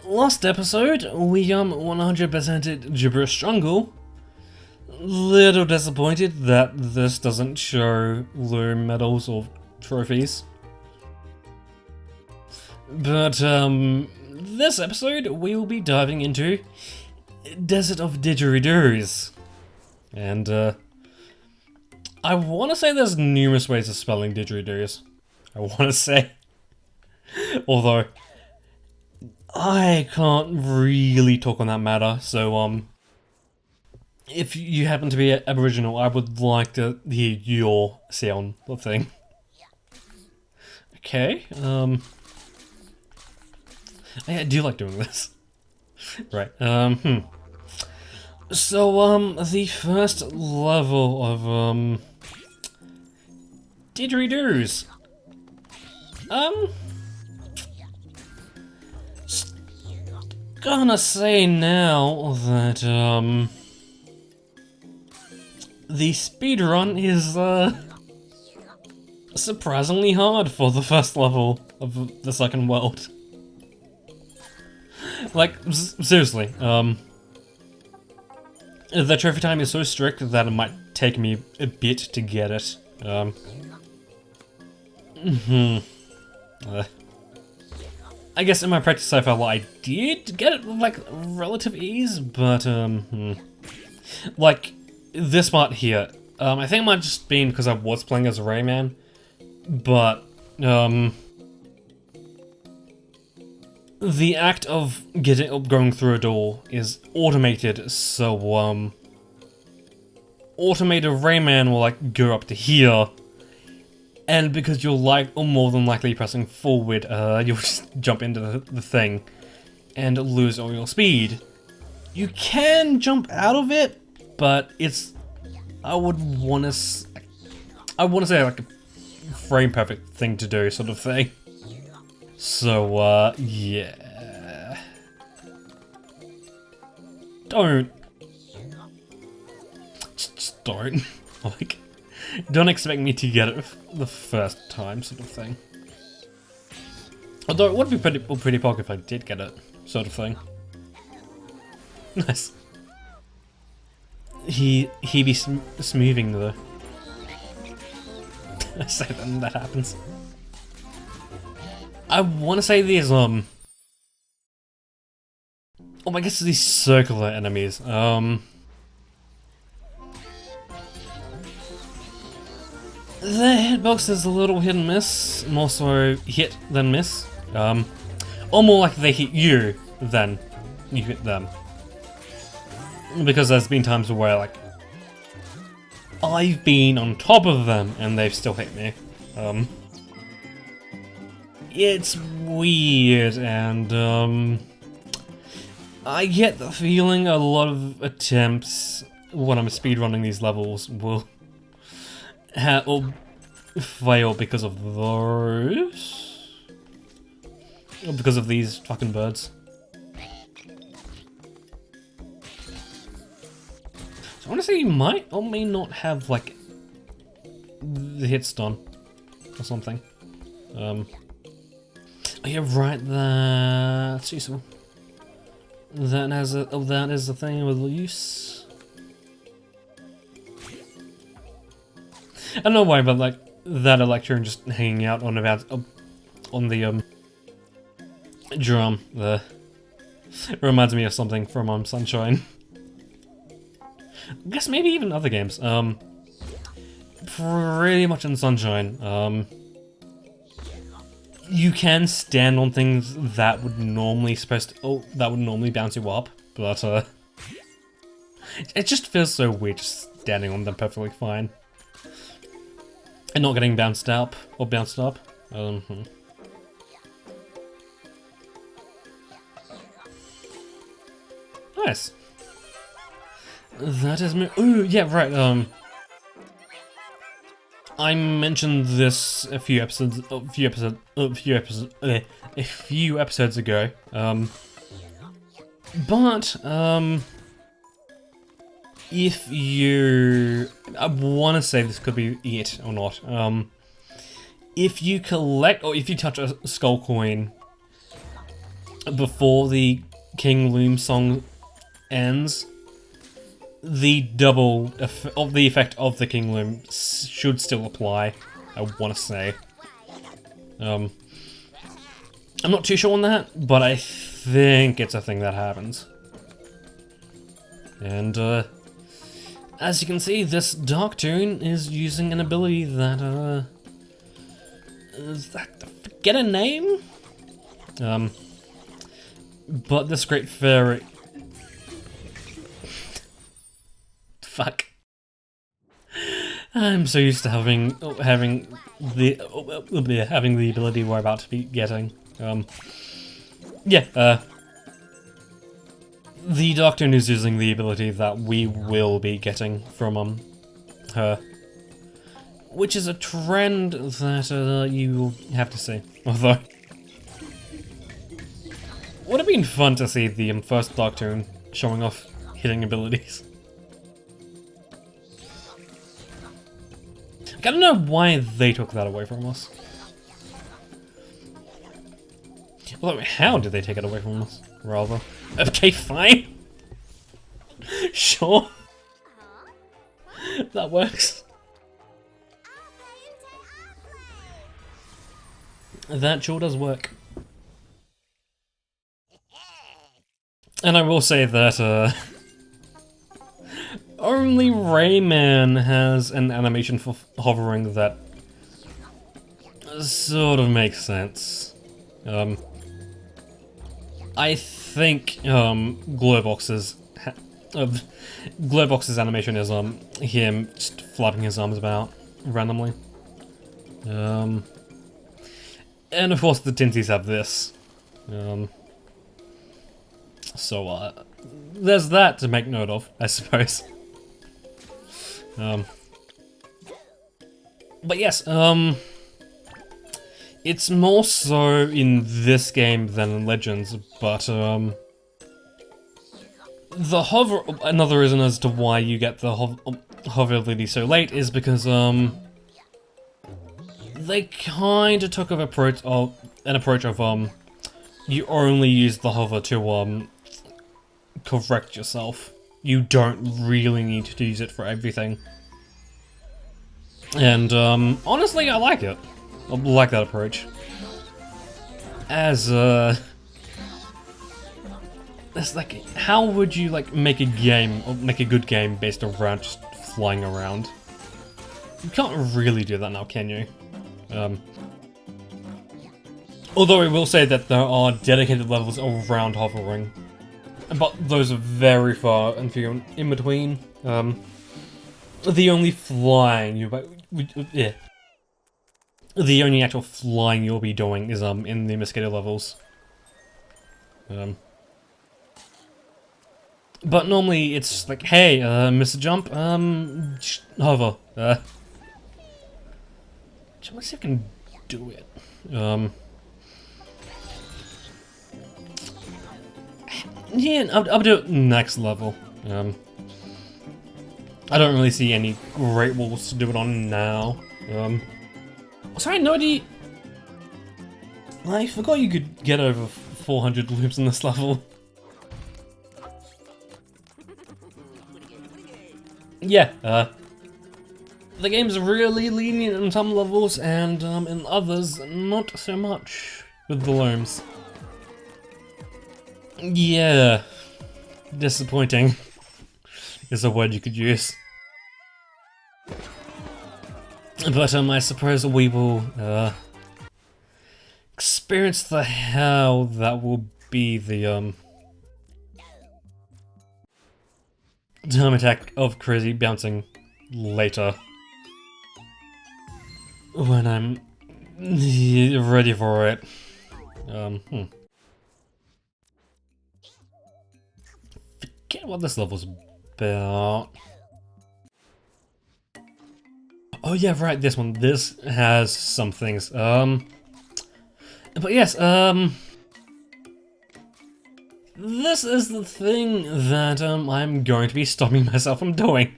Last episode, we 100%ed Gibberish Jungle. Little disappointed that this doesn't show Loom medals or trophies. But this episode we will be diving into Desert of Didgeridoos. And I want to say there's numerous ways of spelling didgeridoos. I want to say. Although I can't really talk on that matter, so if you happen to be Aboriginal, I would like to hear your say on the thing. Okay, I do like doing this. Right, So, the first level of, didgeridoos. Gonna say now that, the speedrun is, surprisingly hard for the first level of the second world. Like, seriously, the trophy time is so strict that it might take me a bit to get it. I guess in my practice I felt like I did get it with, like, relative ease, but, like, this part here, I think it might have just been because I was playing as Rayman, but, the act of going through a door is automated, so, automated Rayman will, like, go up to here, and because you're more than likely pressing forward, you'll just jump into the thing and lose all your speed. You can jump out of it, but it's, I want to say like a frame perfect thing to do sort of thing. So, yeah. Just don't. Like, don't expect me to get it the first time, sort of thing. Although it would be pretty pog if I did get it, sort of thing. Nice. He be smoothing though. I say that happens. I want to say these oh, I guess these circular enemies. The hitbox is a little hit and miss, more so hit than miss. Or more like they hit you than you hit them. Because there's been times where, like, I've been on top of them and they've still hit me. It's weird, and I get the feeling a lot of attempts when I'm speedrunning these levels will fail because of those. Or because of these fucking birds. So I want to say you might or may not have, like, the hit stun or something. Oh yeah, right, that's useful. That has a, oh, that is the thing with use. I don't know why, but like that electron just hanging out on the drum. It reminds me of something from Sunshine. I guess maybe even other games. Pretty much in Sunshine. You can stand on things that would normally bounce you up, but it just feels so weird just standing on them perfectly fine. And not getting bounced up or bounced up. Nice. That is me. Ooh, yeah, right. I mentioned this a few episodes ago. But if you, I want to say this could be it or not. If you collect or if you touch a skull coin before the King Loom song ends, the double of the effect of the King Loom should still apply, I want to say. I'm not too sure on that, but I think it's a thing that happens. And, as you can see, this Dark Toon is using an ability that, forget a name? But this great fairy... Fuck. I'm so used to having the ability we're about to be getting. The Dark Toon is using the ability that we will be getting from her, which is a trend that you have to see. Although, would have been fun to see the first Dark Toon showing off hitting abilities. I don't know why they took that away from us. Although, how did they take it away from us, rather? Okay, fine. Sure. That works. That sure does work. And I will say that, only Rayman has an animation for hovering that sort of makes sense. I think Glowbox's animation is him just flapping his arms about randomly. And of course the Tinsies have this. So there's that to make note of, I suppose. But yes, it's more so in this game than in Legends, but the hover. Another reason as to why you get the hover ability so late is because they kind of took an approach of you only use the hover to correct yourself. You don't really need to use it for everything. And honestly, I like it. I like that approach. As it's like, how would you like make a game or make a good game based around just flying around? You can't really do that now, can you? Although I will say that there are dedicated levels around hovering, but those are very far and few in between. The only flying the only actual flying you'll be doing is in the investigator levels. But normally it's like, hey, Mr. Jump, hover. Let's see if I can do it. Yeah, I'll do it next level. I don't really see any great walls to do it on now. Sorry, no idea. I forgot you could get over 400 loops in this level. Yeah, the game's really lenient in some levels, and in others, not so much with the looms. Yeah, disappointing is a word you could use. But I suppose we will experience the hell that will be the time attack of Crazy bouncing later. When I'm ready for it. Forget what this level's about. Oh yeah, right, this one. This has some things. But yes, this is the thing that I'm going to be stopping myself from doing.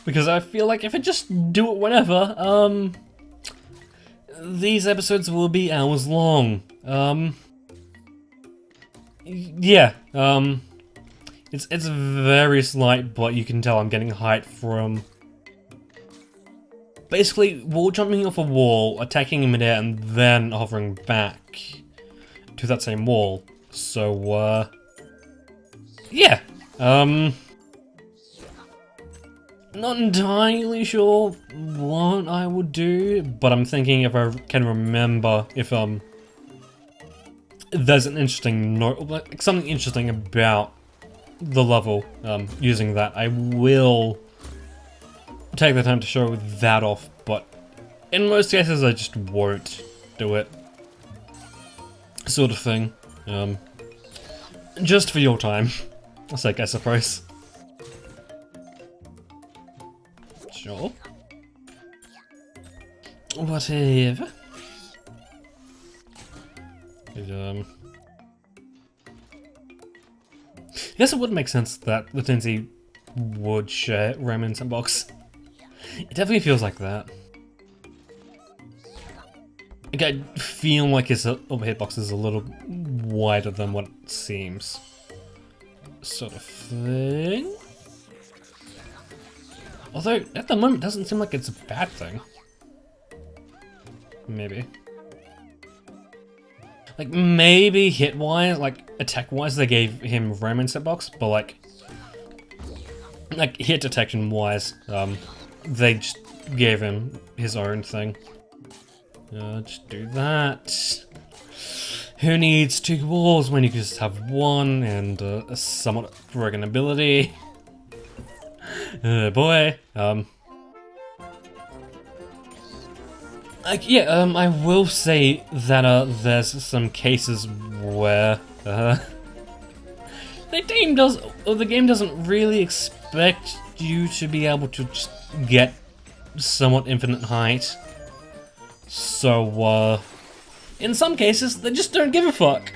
Because I feel like if I just do it whenever, these episodes will be hours long. Yeah, it's very slight, but you can tell I'm getting height from basically wall jumping off a wall, attacking in midair, and then hovering back to that same wall. So, yeah, not entirely sure what I would do, but I'm thinking if I can remember if, there's an interesting note, like something interesting about the level, using that, I will take the time to show that off, but in most cases I just won't do it. Sort of thing. Just for your time. sake, I suppose. Sure. Whatever. I guess it would make sense that the Tinsy would share Rayman's inbox. It definitely feels like that. Like, I feel like his hitbox is a little wider than what it seems. Sort of thing. Although, at the moment, it doesn't seem like it's a bad thing. Maybe. Like, maybe hit-wise, like, attack-wise, they gave him Rayman's hitbox, but like hit detection-wise, they just gave him his own thing. Just do that. Who needs 2 walls when you just have one and a somewhat broken ability? Boy. Like, yeah, I will say that there's some cases where the game doesn't really expect you to be able to just get somewhat infinite height. So, in some cases, they just don't give a fuck.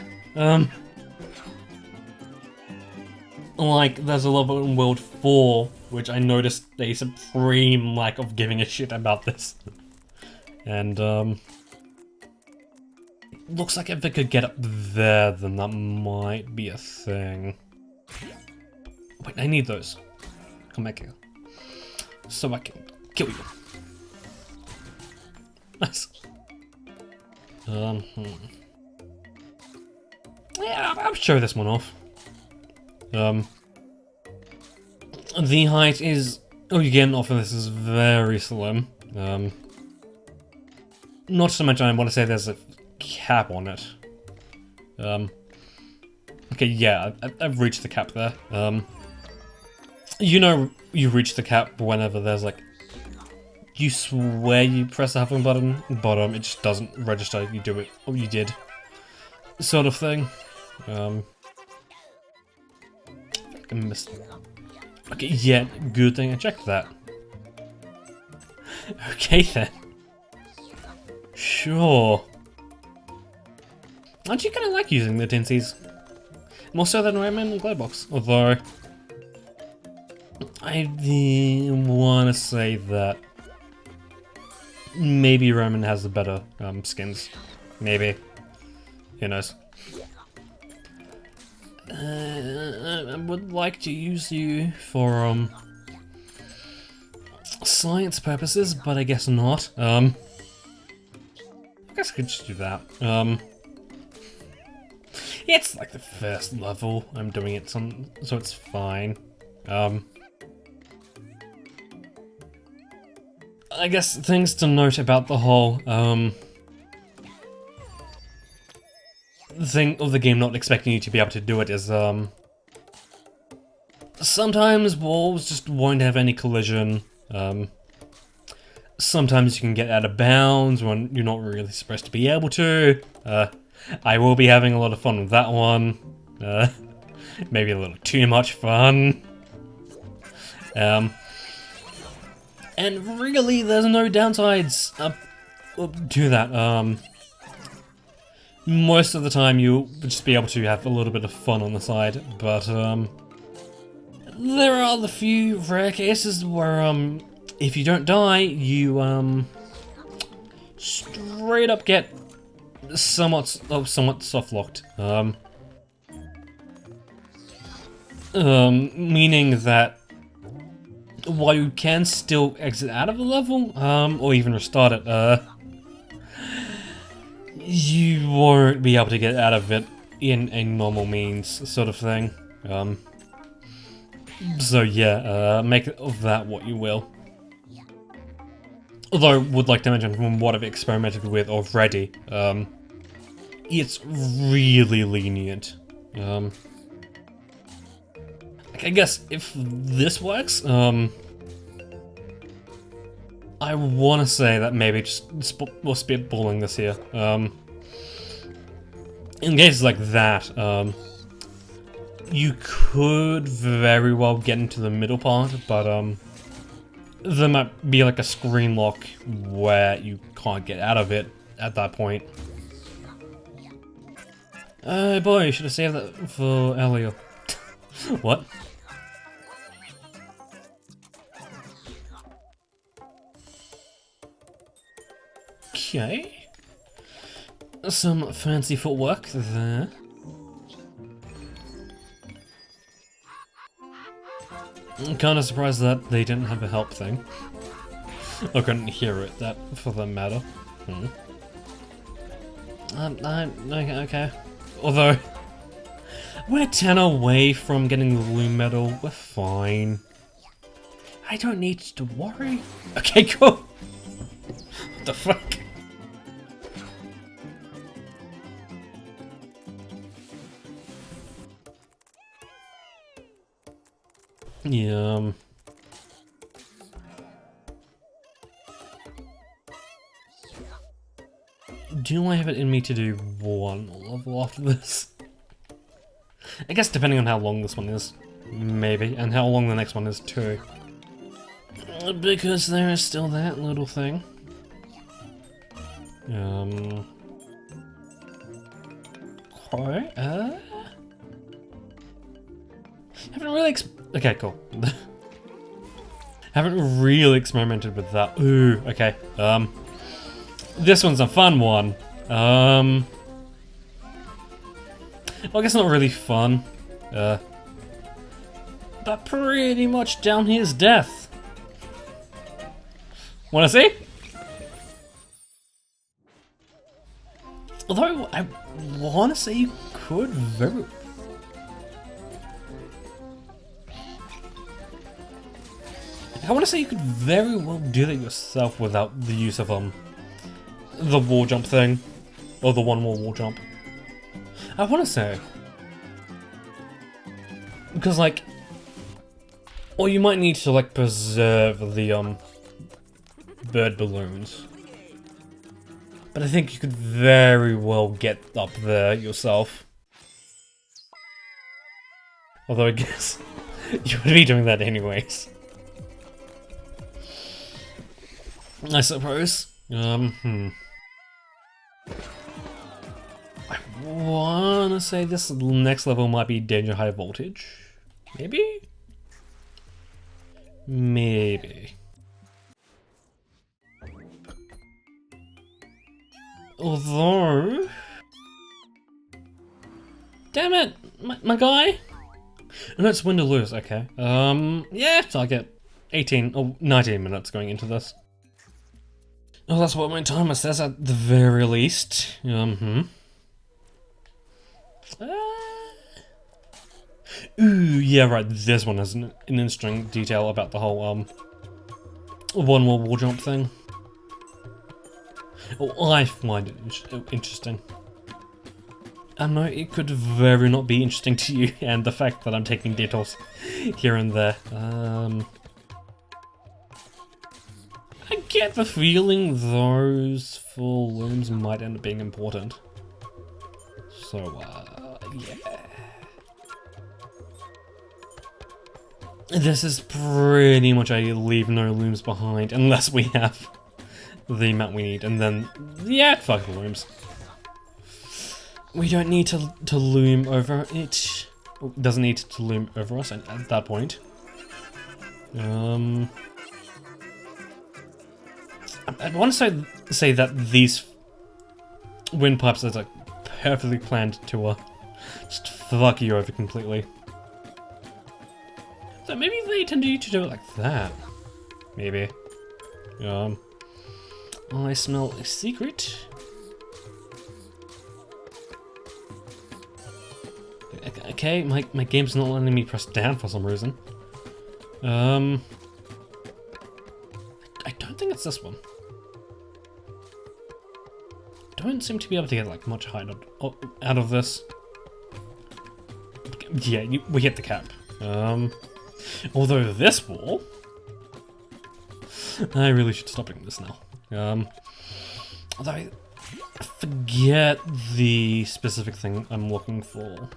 Like, there's a level in World 4, which I noticed a supreme lack of giving a shit about this. And, looks like if they could get up there, then that might be a thing. Wait, I need those. Come back here. So I can kill you. Nice. Yeah, I'll show this one off. The height is... Oh, you get off of this is very slim. Not so much I want to say there's a cap on it. Okay, yeah, I've reached the cap there. You know you reach the cap whenever there's like... You swear you press the hovering button, but it just doesn't register you do it. Oh, you did. Sort of thing. I missed... Okay, yeah, good thing I checked that. Okay then. Sure. I actually kind of like using the Tinsies. More so than Rayman and Glowbox. Although, I want to say that maybe Rayman has the better skins. Maybe. Who knows. I would like to use you for science purposes, but I guess not. I guess I could just do that. Yeah, it's like the first level. I'm doing it so it's fine. I guess things to note about the whole thing of the game not expecting you to be able to do it is sometimes walls just won't have any collision. Sometimes you can get out of bounds when you're not really supposed to be able to. I will be having a lot of fun with that one. Maybe a little too much fun. And really, there's no downsides to that. Most of the time you'll just be able to have a little bit of fun on the side, but there are the few rare cases where if you don't die, you straight up get somewhat soft locked. Meaning that while you can still exit out of the level, or even restart it, you won't be able to get out of it in a normal means, sort of thing. So yeah, make of that what you will. Although, would like to mention from what I've experimented with already, it's really lenient. I guess if this works, I want to say that maybe just we're spitballing this here. In cases like that, you could very well get into the middle part, but there might be like a screen lock where you can't get out of it at that point. Oh boy, you should have saved that for earlier. What? Okay. Some fancy footwork there. I'm kind of surprised that they didn't have a help thing. I couldn't hear it, that for that matter. Okay. Although, we're 10 away from getting the Loom Medal, we're fine. I don't need to worry. Okay, cool. What the fuck? Yeah, do I have it in me to do one level after this? I guess depending on how long this one is, maybe, and how long the next one is too. Because there is still that little thing. Okay, haven't really okay, cool. Haven't really experimented with that. Ooh, okay. This one's a fun one. Well, I guess not really fun. But pretty much down his death. Wanna see? Although, I wanna say you could very... I want to say you could very well do that yourself without the use of the wall jump thing, or the one more wall jump. I want to say, because like, or you might need to like preserve the bird balloons, but I think you could very well get up there yourself. Although I guess you would be doing that anyways. I suppose. I wanna say this next level might be danger high voltage. Maybe? Maybe. Although... Damn it! My guy? No, it's win to lose, okay. Yeah, target 18 or 19 minutes going into this. Oh, that's what my timer says at the very least. Ooh, yeah, right, this one has an interesting detail about the whole, one more wall jump thing. Oh, I find it interesting. I know it could very not be interesting to you, and the fact that I'm taking details here and there. I get the feeling those full looms might end up being important. So, yeah. This is pretty much a leave no looms behind, unless we have the amount we need, and then, yeah, fuck the looms. We don't need to loom over it. It doesn't need to loom over us at that point. I want to say that these windpipes are like perfectly planned to just fuck you over completely. fair, maybe they tend to do it like that. Maybe. I smell a secret. Okay, my game's not letting me press down for some reason. I don't think it's this one. Don't seem to be able to get like much height out of this. Yeah, we hit the cap. Although this wall, I really should stop doing this now. Although I forget the specific thing I'm looking for.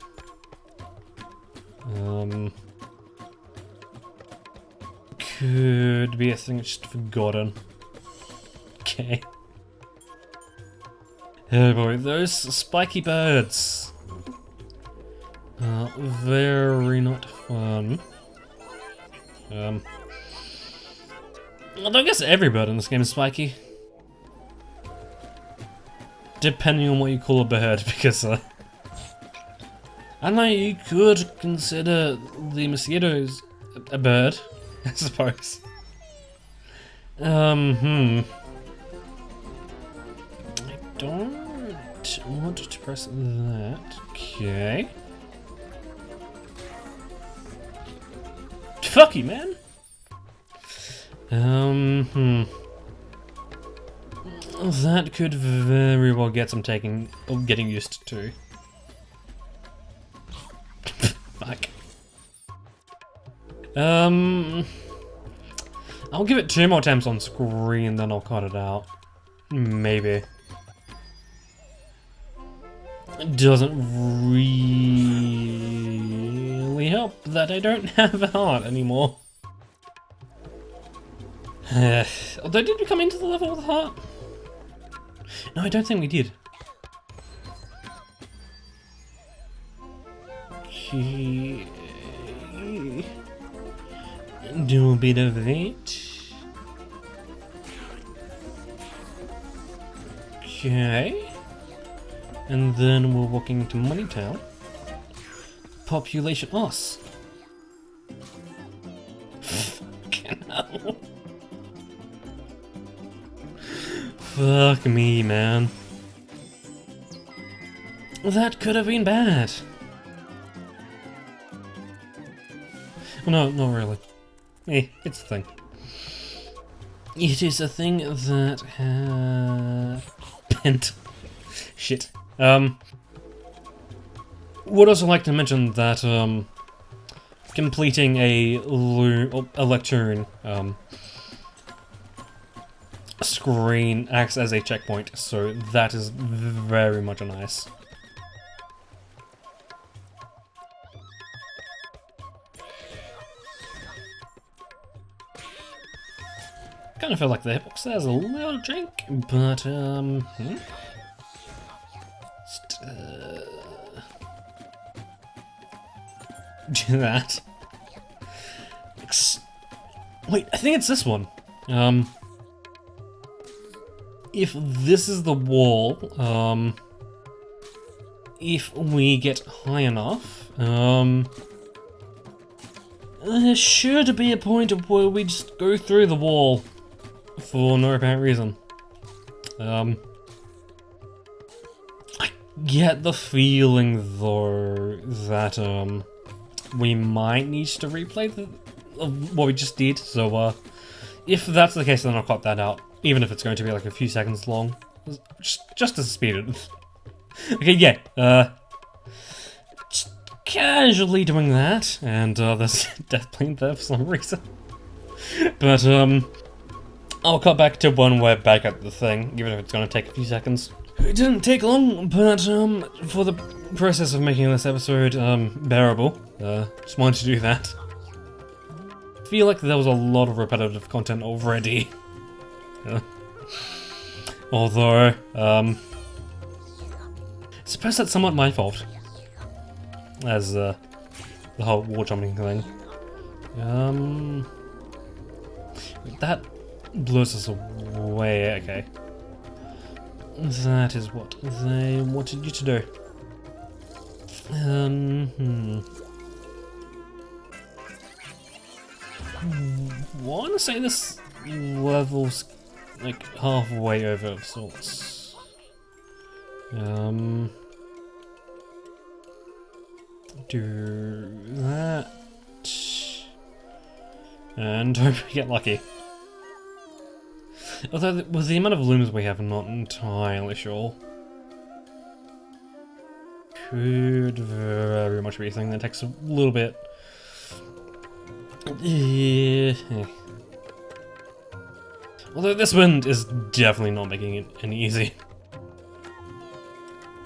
Could be a thing I just forgotten. Okay. Oh boy, those spiky birds. Very not fun. Although I guess every bird in this game is spiky. Depending on what you call a bird, because I don't know, you could consider the mosquitoes a bird, I suppose. I don't want to press that. Okay. Fuck you, man. That could very well get some getting used to. Fuck. I'll give it 2 more attempts on screen, then I'll cut it out. Maybe. It doesn't really help that I don't have a heart anymore. Although, did we come into the level with a heart? No, I don't think we did. Okay. Do a bit of it. Okay. And then we're walking into Moneytown. Population us. Fuck me, man. That could have been bad. Well, no, not really. It's a thing. It is a thing that happened. Shit. Would also like to mention that completing a lectern screen acts as a checkpoint, so that is very much nice. Kind of feel like the hitbox there's a little jank, but do that. Wait, I think it's this one. If this is the wall, if we get high enough, there should be a point where we just go through the wall for no apparent reason. I get the feeling though that we might need to replay what we just did, so if that's the case, then I'll cut that out, even if it's going to be like a few seconds long, just to speed it. Okay, yeah, just casually doing that, and there's death plane there for some reason. But I'll cut back to when we're back at the thing, even if it's going to take a few seconds. It didn't take long, but for the process of making this episode bearable, just wanted to do that. I feel like there was a lot of repetitive content already. Although, I suppose that's somewhat my fault, as the whole wall jumping thing. That blows us away. Okay, that is what they wanted you to do. want to say this level's like halfway over of sorts. Do that. And hope we get lucky. Although, with the amount of looms we have, I'm not entirely sure. Could very much be a thing that takes a little bit. Yeah. Although this wind is definitely not making it any easy.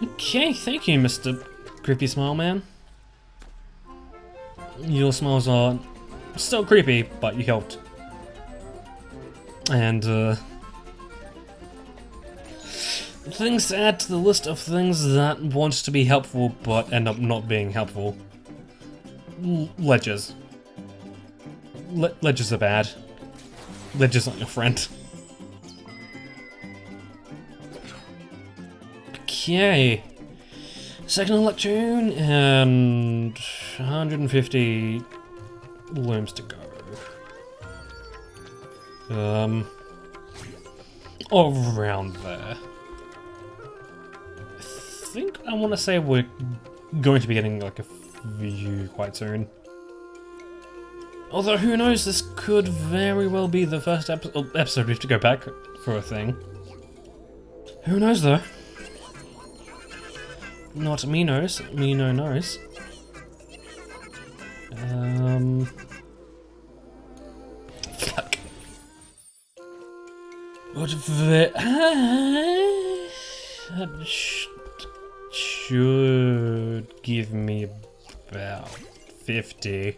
Okay, thank you, Mr. Creepy Smile Man. Your smiles are still creepy, but you helped. And, things to add to the list of things that want to be helpful but end up not being helpful. Ledgers. Ledgers are bad. Ledgers aren't your friend. Okay. Second Electron and 150 looms to go. Around there. I think I want to say we're going to be getting like a few quite soon. Although who knows, this could very well be the first episode we have to go back for a thing. Who knows though? Not me knows. Me no knows. Fuck. What the... that should give me about 50.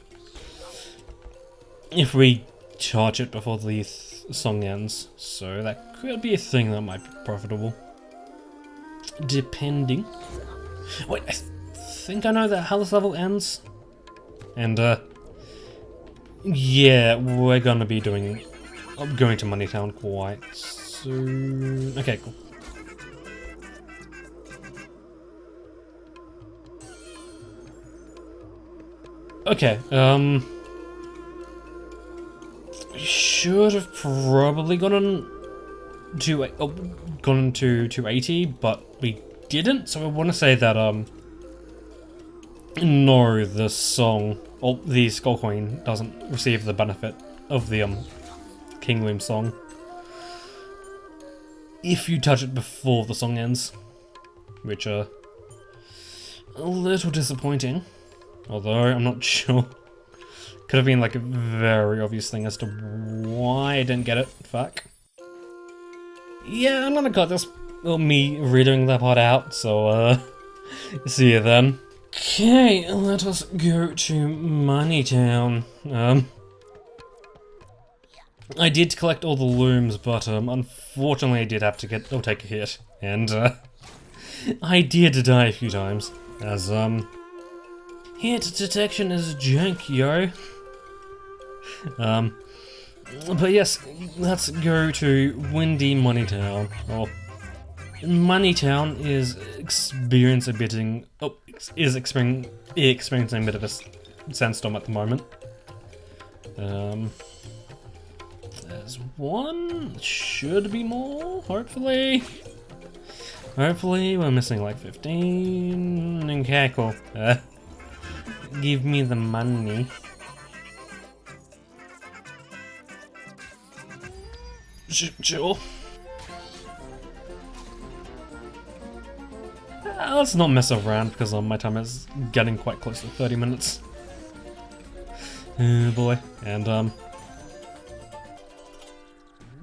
If we charge it before the song ends. So that could be a thing that might be profitable. Depending. Wait, I think I know that how this level ends. And, yeah, we're gonna be going to Moneytown quite soon. Okay, cool. Okay, should have probably gone to 280, but we didn't, so I want to say that, no, the song, or the Skull Coin doesn't receive the benefit of the, King Loom song. If you touch it before the song ends, which, a little disappointing, although I'm not sure. Could have been like a very obvious thing as to why I didn't get it, fuck. Yeah, I'm gonna cut this, me redoing that part out, so, see you then. Okay, let us go to Moneytown. I did collect all the looms, but, unfortunately I did have to take a hit, and, I did die a few times, as, hit detection is jank, yo. But yes, let's go to Windy Moneytown. Oh, Moneytown is experiencing a bit of a sandstorm at the moment. There's one, should be more, hopefully. Hopefully, we're missing like 15. Okay, cool. Give me the money. Sure. Let's not mess around because my time is getting quite close to 30 minutes. Oh boy. And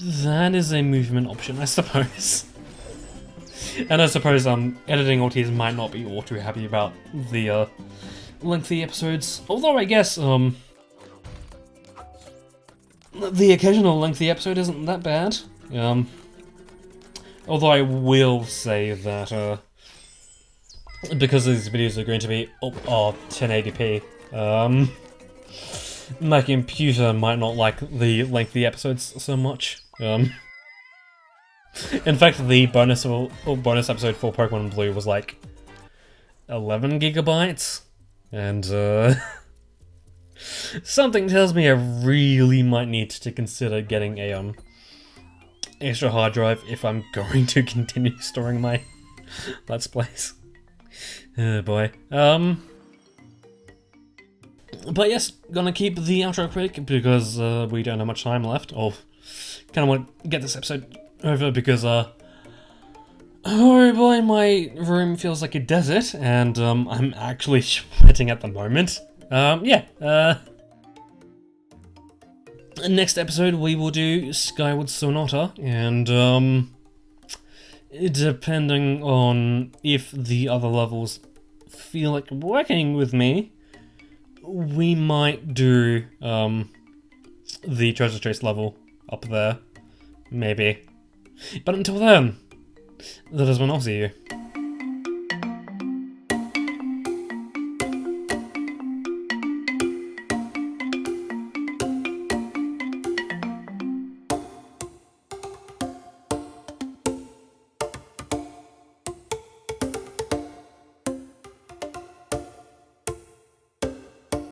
that is a movement option, I suppose. And I suppose editing OTs might not be all too happy about the lengthy episodes. Although I guess the occasional lengthy episode isn't that bad. Although I will say that because these videos are going to be 1080p, my computer might not like the lengthy episodes so much. In fact, the bonus episode for Pokemon Blue was like 11 gigabytes, and Something tells me I really might need to consider getting a extra hard drive if I'm going to continue storing my Let's Plays. Oh boy. But yes, gonna keep the outro quick because we don't have much time left. Or kind of want to get this episode over because oh boy, my room feels like a desert, and I'm actually sweating at the moment. Next episode we will do Skyward Sonata, and depending on if the other levels feel like working with me, we might do the treasure chase level up there, maybe. But until then, that is when I'll see you.